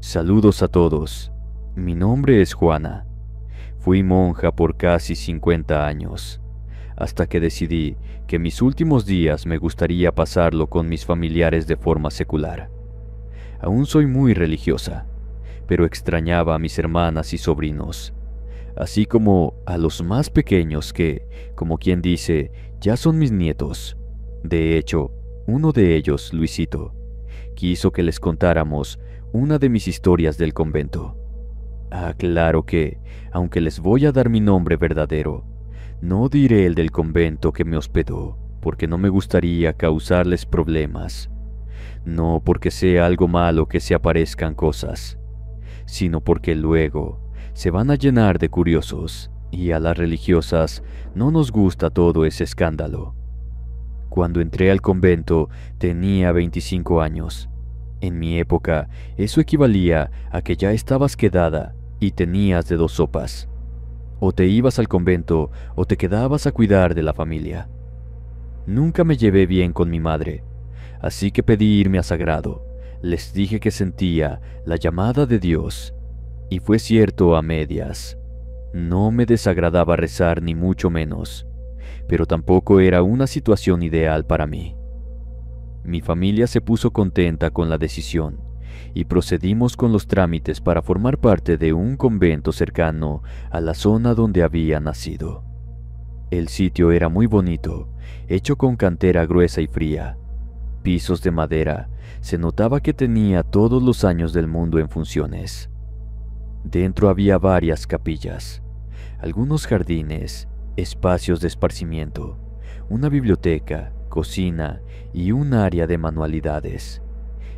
Saludos a todos. Mi nombre es Juana. Fui monja por casi 50 años, hasta que decidí que mis últimos días me gustaría pasarlo con mis familiares de forma secular. Aún soy muy religiosa, pero extrañaba a mis hermanas y sobrinos, así como a los más pequeños que, como quien dice, ya son mis nietos. De hecho, uno de ellos, Luisito, quiso que les contáramos una de mis historias del convento. Claro que, aunque les voy a dar mi nombre verdadero, no diré el del convento que me hospedó, porque no me gustaría causarles problemas. No porque sea algo malo que se aparezcan cosas, sino porque luego se van a llenar de curiosos, y a las religiosas no nos gusta todo ese escándalo. Cuando entré al convento tenía 25 años. En mi época, eso equivalía a que ya estabas quedada y tenías de dos sopas. O te ibas al convento o te quedabas a cuidar de la familia. Nunca me llevé bien con mi madre, así que pedí irme a sagrado. Les dije que sentía la llamada de Dios, y fue cierto a medias. No me desagradaba rezar ni mucho menos, pero tampoco era una situación ideal para mí. Mi familia se puso contenta con la decisión y procedimos con los trámites para formar parte de un convento cercano a la zona donde había nacido. El sitio era muy bonito, hecho con cantera gruesa y fría, pisos de madera. Se notaba que tenía todos los años del mundo en funciones. Dentro había varias capillas, algunos jardines, espacios de esparcimiento, una biblioteca, cocina y un área de manualidades.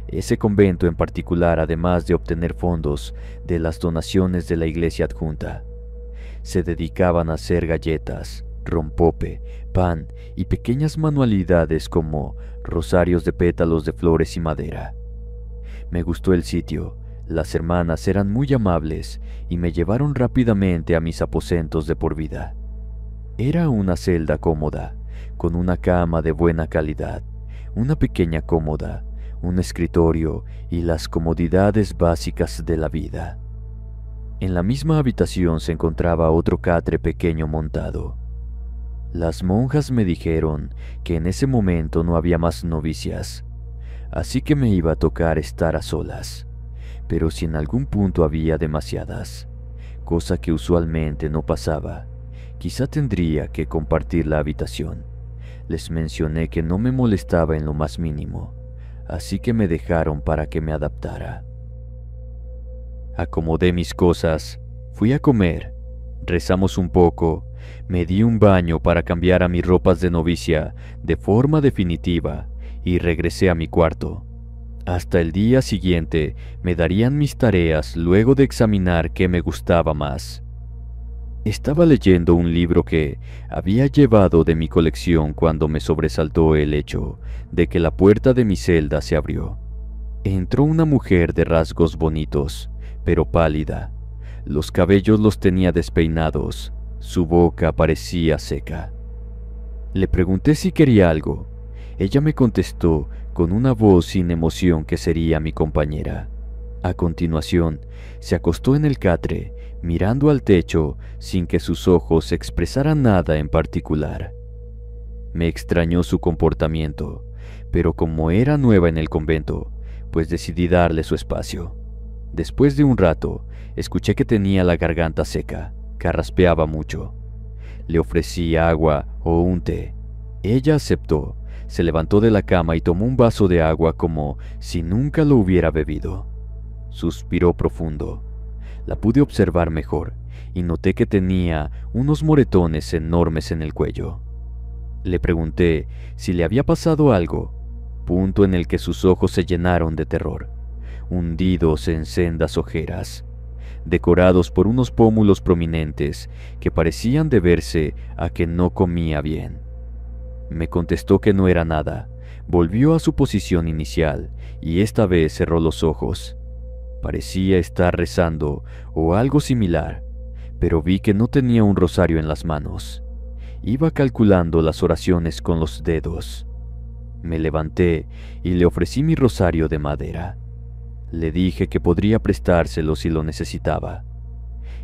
Ese convento en particular, además de obtener fondos de las donaciones de la iglesia adjunta, se dedicaban a hacer galletas, rompope, pan y pequeñas manualidades como rosarios de pétalos de flores y madera. Me gustó el sitio, las hermanas eran muy amables y me llevaron rápidamente a mis aposentos de por vida. Era una celda cómoda, con una cama de buena calidad, una pequeña cómoda, un escritorio y las comodidades básicas de la vida. En la misma habitación se encontraba otro catre pequeño montado. Las monjas me dijeron que en ese momento no había más novicias, así que me iba a tocar estar a solas, pero si en algún punto había demasiadas, cosa que usualmente no pasaba, quizá tendría que compartir la habitación. Les mencioné que no me molestaba en lo más mínimo, así que me dejaron para que me adaptara. Acomodé mis cosas, fui a comer, rezamos un poco, me di un baño para cambiar a mis ropas de novicia de forma definitiva y regresé a mi cuarto. Hasta el día siguiente me darían mis tareas luego de examinar qué me gustaba más. Estaba leyendo un libro que había llevado de mi colección cuando me sobresaltó el hecho de que la puerta de mi celda se abrió. Entró una mujer de rasgos bonitos, pero pálida. Los cabellos los tenía despeinados, su boca parecía seca. Le pregunté si quería algo. Ella me contestó con una voz sin emoción que sería mi compañera. A continuación, se acostó en el catre, mirando al techo sin que sus ojos expresaran nada en particular. Me extrañó su comportamiento, pero como era nueva en el convento, pues decidí darle su espacio. Después de un rato, escuché que tenía la garganta seca, carraspeaba mucho. Le ofrecí agua o un té. Ella aceptó, se levantó de la cama y tomó un vaso de agua como si nunca lo hubiera bebido. Suspiró profundo. La pude observar mejor y noté que tenía unos moretones enormes en el cuello. Le pregunté si le había pasado algo, punto en el que sus ojos se llenaron de terror, hundidos en sendas ojeras, decorados por unos pómulos prominentes que parecían deberse a que no comía bien. Me contestó que no era nada, volvió a su posición inicial y esta vez cerró los ojos. Parecía estar rezando o algo similar, pero vi que no tenía un rosario en las manos. Iba calculando las oraciones con los dedos. Me levanté y le ofrecí mi rosario de madera. Le dije que podría prestárselo si lo necesitaba.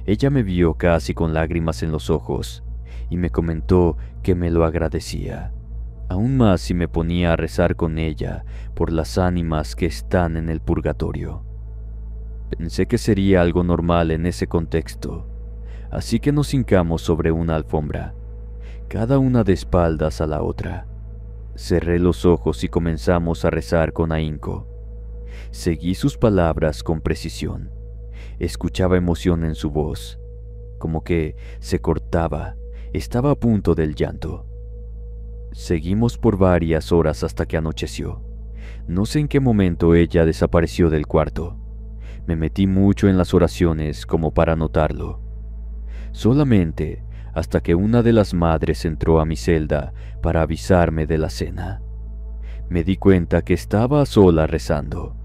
Ella me vio casi con lágrimas en los ojos y me comentó que me lo agradecía, aún más si me ponía a rezar con ella por las ánimas que están en el purgatorio. Pensé que sería algo normal en ese contexto, así que nos hincamos sobre una alfombra, cada una de espaldas a la otra. Cerré los ojos y comenzamos a rezar con ahínco. Seguí sus palabras con precisión. Escuchaba emoción en su voz, como que se cortaba, estaba a punto del llanto. Seguimos por varias horas hasta que anocheció. No sé en qué momento ella desapareció del cuarto. Me metí mucho en las oraciones como para notarlo. Solamente hasta que una de las madres entró a mi celda para avisarme de la cena. Me di cuenta que estaba a sola rezando,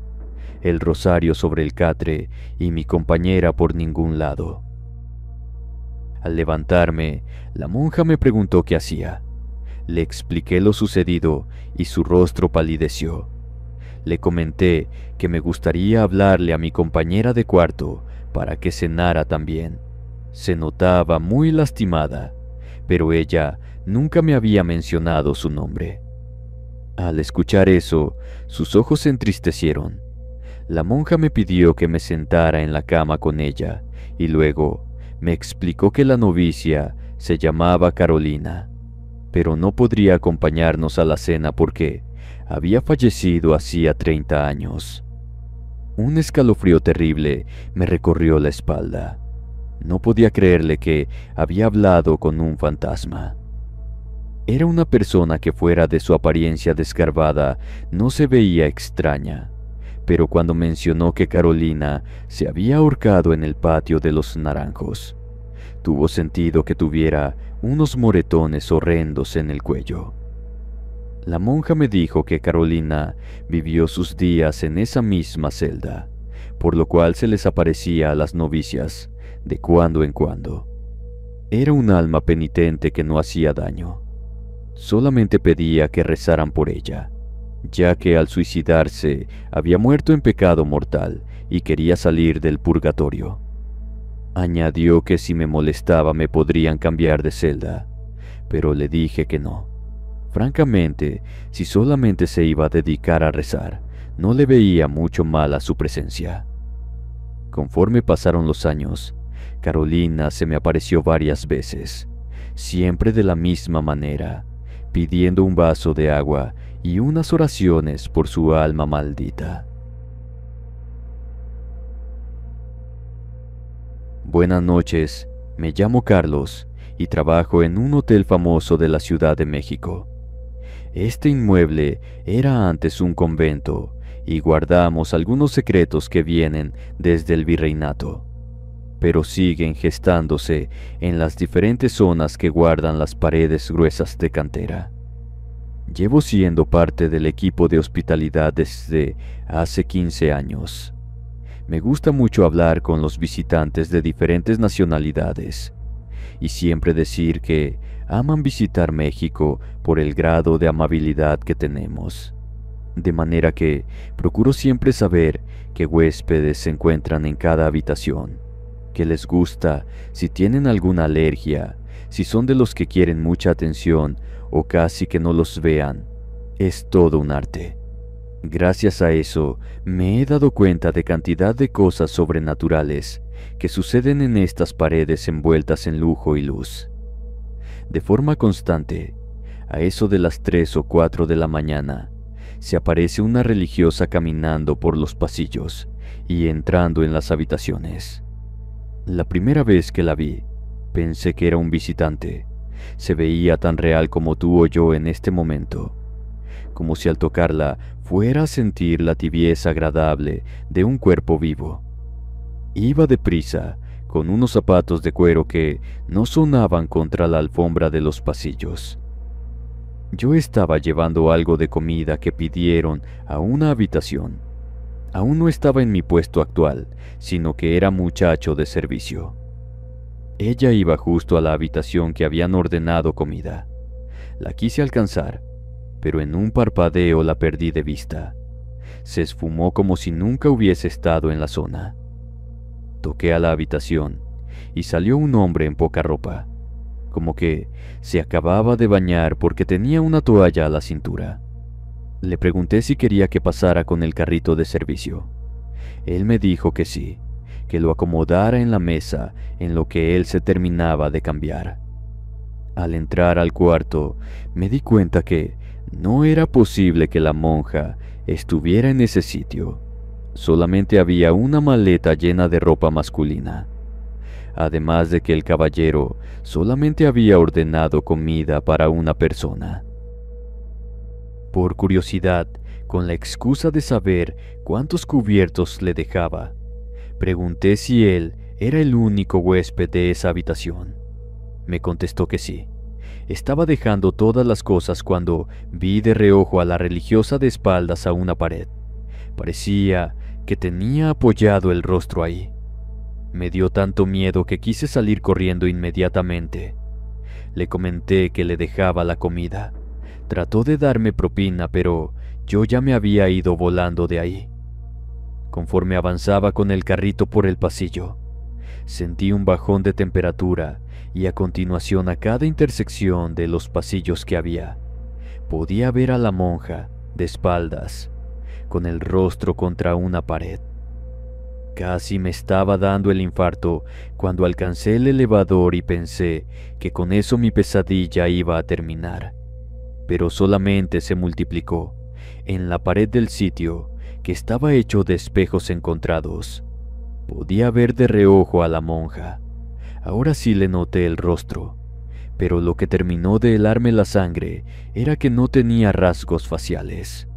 el rosario sobre el catre y mi compañera por ningún lado. Al levantarme, la monja me preguntó qué hacía. Le expliqué lo sucedido y su rostro palideció. Le comenté que me gustaría hablarle a mi compañera de cuarto para que cenara también. Se notaba muy lastimada, pero ella nunca me había mencionado su nombre. Al escuchar eso, sus ojos se entristecieron. La monja me pidió que me sentara en la cama con ella y luego me explicó que la novicia se llamaba Carolina, pero no podría acompañarnos a la cena porque había fallecido hacía 30 años. Un escalofrío terrible me recorrió la espalda. No podía creerle que había hablado con un fantasma. Era una persona que fuera de su apariencia desgarbada no se veía extraña, pero cuando mencionó que Carolina se había ahorcado en el patio de los Naranjos, tuvo sentido que tuviera unos moretones horrendos en el cuello. La monja me dijo que Carolina vivió sus días en esa misma celda, por lo cual se les aparecía a las novicias de cuando en cuando. Era un alma penitente que no hacía daño. Solamente pedía que rezaran por ella, ya que al suicidarse había muerto en pecado mortal y quería salir del purgatorio. Añadió que si me molestaba me podrían cambiar de celda, pero le dije que no. Francamente, si solamente se iba a dedicar a rezar, no le veía mucho mal a su presencia. Conforme pasaron los años, Carolina se me apareció varias veces, siempre de la misma manera, pidiendo un vaso de agua y unas oraciones por su alma maldita. Buenas noches, me llamo Carlos y trabajo en un hotel famoso de la Ciudad de México. Este inmueble era antes un convento y guardamos algunos secretos que vienen desde el virreinato, pero siguen gestándose en las diferentes zonas que guardan las paredes gruesas de cantera. Llevo siendo parte del equipo de hospitalidad desde hace 15 años. Me gusta mucho hablar con los visitantes de diferentes nacionalidades y siempre decir que aman visitar México por el grado de amabilidad que tenemos. De manera que procuro siempre saber qué huéspedes se encuentran en cada habitación, qué les gusta, si tienen alguna alergia, si son de los que quieren mucha atención o casi que no los vean. Es todo un arte. Gracias a eso, me he dado cuenta de cantidad de cosas sobrenaturales que suceden en estas paredes envueltas en lujo y luz. De forma constante, a eso de las 3 o 4 de la mañana, se aparece una religiosa caminando por los pasillos y entrando en las habitaciones. La primera vez que la vi, pensé que era un visitante. Se veía tan real como tú o yo en este momento, como si al tocarla fuera a sentir la tibieza agradable de un cuerpo vivo. Iba deprisa, con unos zapatos de cuero que no sonaban contra la alfombra de los pasillos. Yo estaba llevando algo de comida que pidieron a una habitación. Aún no estaba en mi puesto actual, sino que era muchacho de servicio. Ella iba justo a la habitación que habían ordenado comida. La quise alcanzar, pero en un parpadeo la perdí de vista. Se esfumó como si nunca hubiese estado en la zona. Toqué a la habitación y salió un hombre en poca ropa, como que se acababa de bañar porque tenía una toalla a la cintura. Le pregunté si quería que pasara con el carrito de servicio. Él me dijo que sí, que lo acomodara en la mesa en lo que él se terminaba de cambiar. Al entrar al cuarto, me di cuenta que no era posible que la monja estuviera en ese sitio. Solamente había una maleta llena de ropa masculina. Además de que el caballero solamente había ordenado comida para una persona. Por curiosidad, con la excusa de saber cuántos cubiertos le dejaba, pregunté si él era el único huésped de esa habitación. Me contestó que sí. Estaba dejando todas las cosas cuando vi de reojo a la religiosa de espaldas a una pared. Parecía que tenía apoyado el rostro ahí. Me dio tanto miedo que quise salir corriendo inmediatamente. Le comenté que le dejaba la comida. Trató de darme propina, pero yo ya me había ido volando de ahí. Conforme avanzaba con el carrito por el pasillo, sentí un bajón de temperatura y a continuación a cada intersección de los pasillos que había, podía ver a la monja de espaldas, con el rostro contra una pared. Casi me estaba dando el infarto cuando alcancé el elevador y pensé que con eso mi pesadilla iba a terminar. Pero solamente se multiplicó. En la pared del sitio, que estaba hecho de espejos encontrados, podía ver de reojo a la monja. Ahora sí le noté el rostro, pero lo que terminó de helarme la sangre era que no tenía rasgos faciales.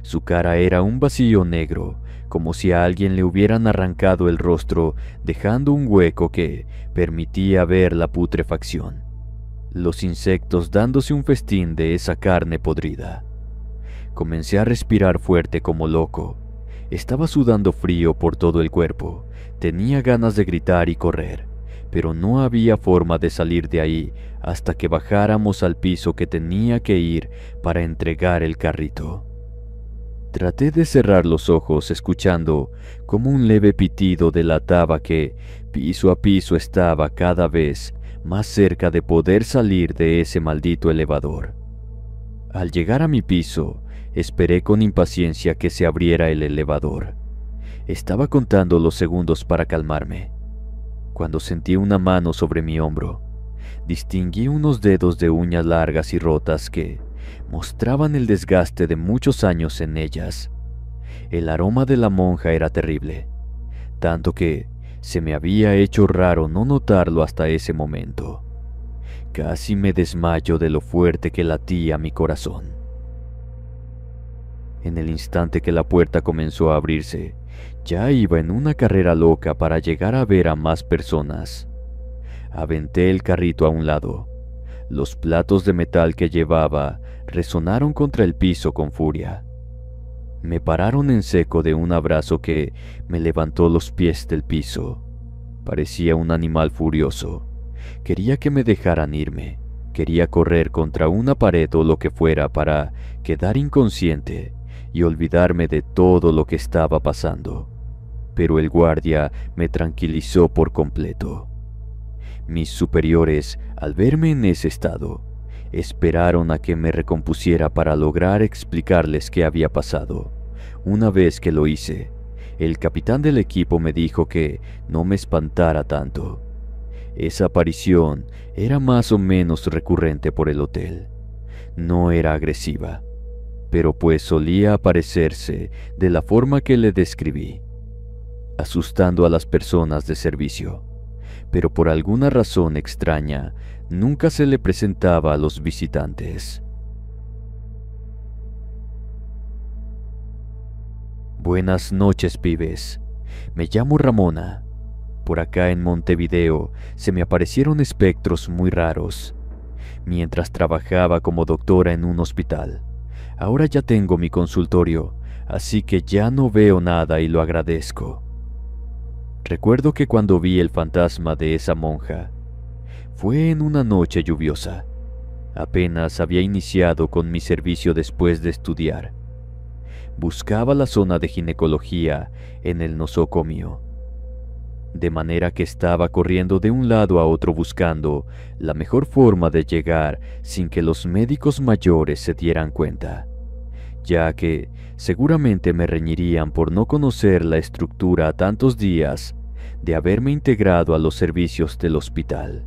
Su cara era un vacío negro, como si a alguien le hubieran arrancado el rostro, dejando un hueco que permitía ver la putrefacción. Los insectos dándose un festín de esa carne podrida. Comencé a respirar fuerte como loco. Estaba sudando frío por todo el cuerpo. Tenía ganas de gritar y correr, pero no había forma de salir de ahí hasta que bajáramos al piso que tenía que ir para entregar el carrito. Traté de cerrar los ojos escuchando como un leve pitido delataba que piso a piso estaba cada vez más cerca de poder salir de ese maldito elevador. Al llegar a mi piso, esperé con impaciencia que se abriera el elevador. Estaba contando los segundos para calmarme, cuando sentí una mano sobre mi hombro. Distinguí unos dedos de uñas largas y rotas que mostraban el desgaste de muchos años en ellas. El aroma de la monja era terrible, tanto que se me había hecho raro no notarlo hasta ese momento. Casi me desmayo de lo fuerte que latía mi corazón. En el instante que la puerta comenzó a abrirse, ya iba en una carrera loca para llegar a ver a más personas. Aventé el carrito a un lado. Los platos de metal que llevaba resonaron contra el piso con furia. Me pararon en seco de un abrazo que me levantó los pies del piso. Parecía un animal furioso. Quería que me dejaran irme. Quería correr contra una pared o lo que fuera para quedar inconsciente y olvidarme de todo lo que estaba pasando. Pero el guardia me tranquilizó por completo. Mis superiores, al verme en ese estado, esperaron a que me recompusiera para lograr explicarles qué había pasado. Una vez que lo hice, el capitán del equipo me dijo que no me espantara tanto. Esa aparición era más o menos recurrente por el hotel. No era agresiva, pero pues solía aparecerse de la forma que le describí, asustando a las personas de servicio. Pero por alguna razón extraña, nunca se le presentaba a los visitantes. Buenas noches, pibes. Me llamo Ramona. Por acá en Montevideo se me aparecieron espectros muy raros, mientras trabajaba como doctora en un hospital. Ahora ya tengo mi consultorio, así que ya no veo nada y lo agradezco. Recuerdo que cuando vi el fantasma de esa monja, fue en una noche lluviosa. Apenas había iniciado con mi servicio después de estudiar. buscaba la zona de ginecología en el nosocomio, de manera que estaba corriendo de un lado a otro buscando la mejor forma de llegar sin que los médicos mayores se dieran cuenta, ya que seguramente me reñirían por no conocer la estructura a tantos días de haberme integrado a los servicios del hospital.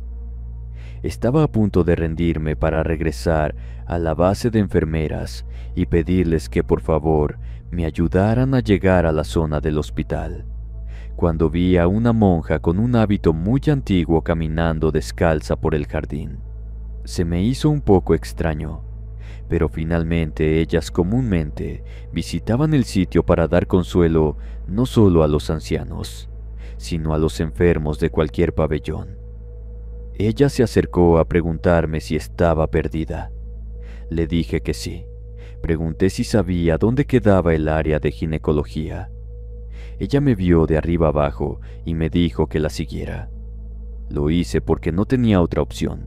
Estaba a punto de rendirme para regresar a la base de enfermeras y pedirles que por favor me ayudaran a llegar a la zona del hospital, cuando vi a una monja con un hábito muy antiguo caminando descalza por el jardín. Se me hizo un poco extraño, pero finalmente ellas comúnmente visitaban el sitio para dar consuelo no solo a los ancianos, sino a los enfermos de cualquier pabellón. Ella se acercó a preguntarme si estaba perdida. Le dije que sí. Pregunté si sabía dónde quedaba el área de ginecología. Ella me vio de arriba abajo y me dijo que la siguiera. Lo hice porque no tenía otra opción.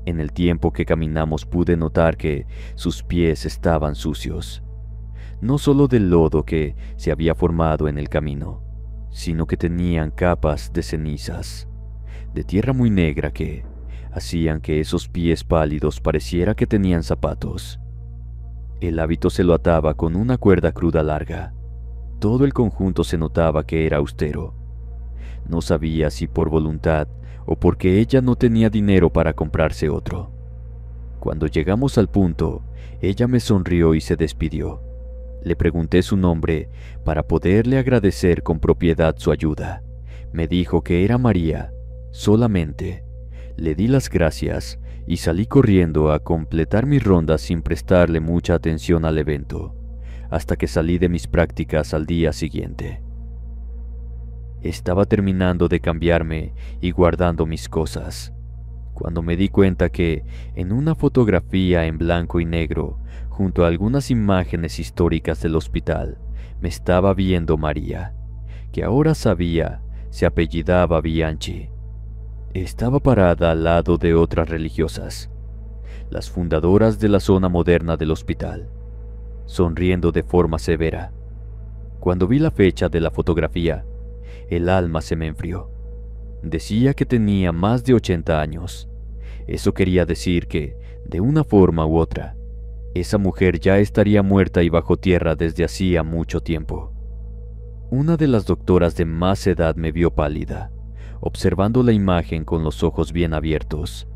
En el tiempo que caminamos pude notar que sus pies estaban sucios, no solo del lodo que se había formado en el camino, sino que tenían capas de cenizas, de tierra muy negra que hacían que esos pies pálidos pareciera que tenían zapatos. El hábito se lo ataba con una cuerda cruda larga. Todo el conjunto se notaba que era austero. No sabía si por voluntad o porque ella no tenía dinero para comprarse otro. Cuando llegamos al punto, ella me sonrió y se despidió. Le pregunté su nombre para poderle agradecer con propiedad su ayuda. Me dijo que era María, solamente. Le di las gracias y salí corriendo a completar mi ronda sin prestarle mucha atención al evento, hasta que salí de mis prácticas al día siguiente. Estaba terminando de cambiarme y guardando mis cosas, cuando me di cuenta que en una fotografía en blanco y negro, junto a algunas imágenes históricas del hospital, me estaba viendo María, que ahora sabía se apellidaba Bianchi. Estaba parada al lado de otras religiosas, las fundadoras de la zona moderna del hospital, sonriendo de forma severa. Cuando vi la fecha de la fotografía, el alma se me enfrió. Decía que tenía más de 80 años. Eso quería decir que, de una forma u otra, esa mujer ya estaría muerta y bajo tierra desde hacía mucho tiempo. Una de las doctoras de más edad me vio pálida, observando la imagen con los ojos bien abiertos.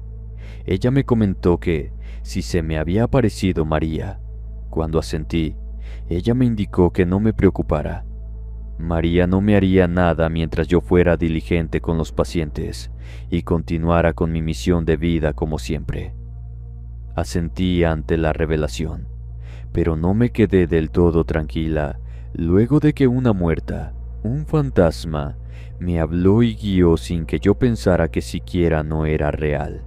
Ella me comentó que, si se me había aparecido María, cuando asentí, ella me indicó que no me preocupara. María no me haría nada mientras yo fuera diligente con los pacientes y continuara con mi misión de vida como siempre. Asentí ante la revelación, pero no me quedé del todo tranquila luego de que una muerta, un fantasma, me habló y guió sin que yo pensara que siquiera no era real.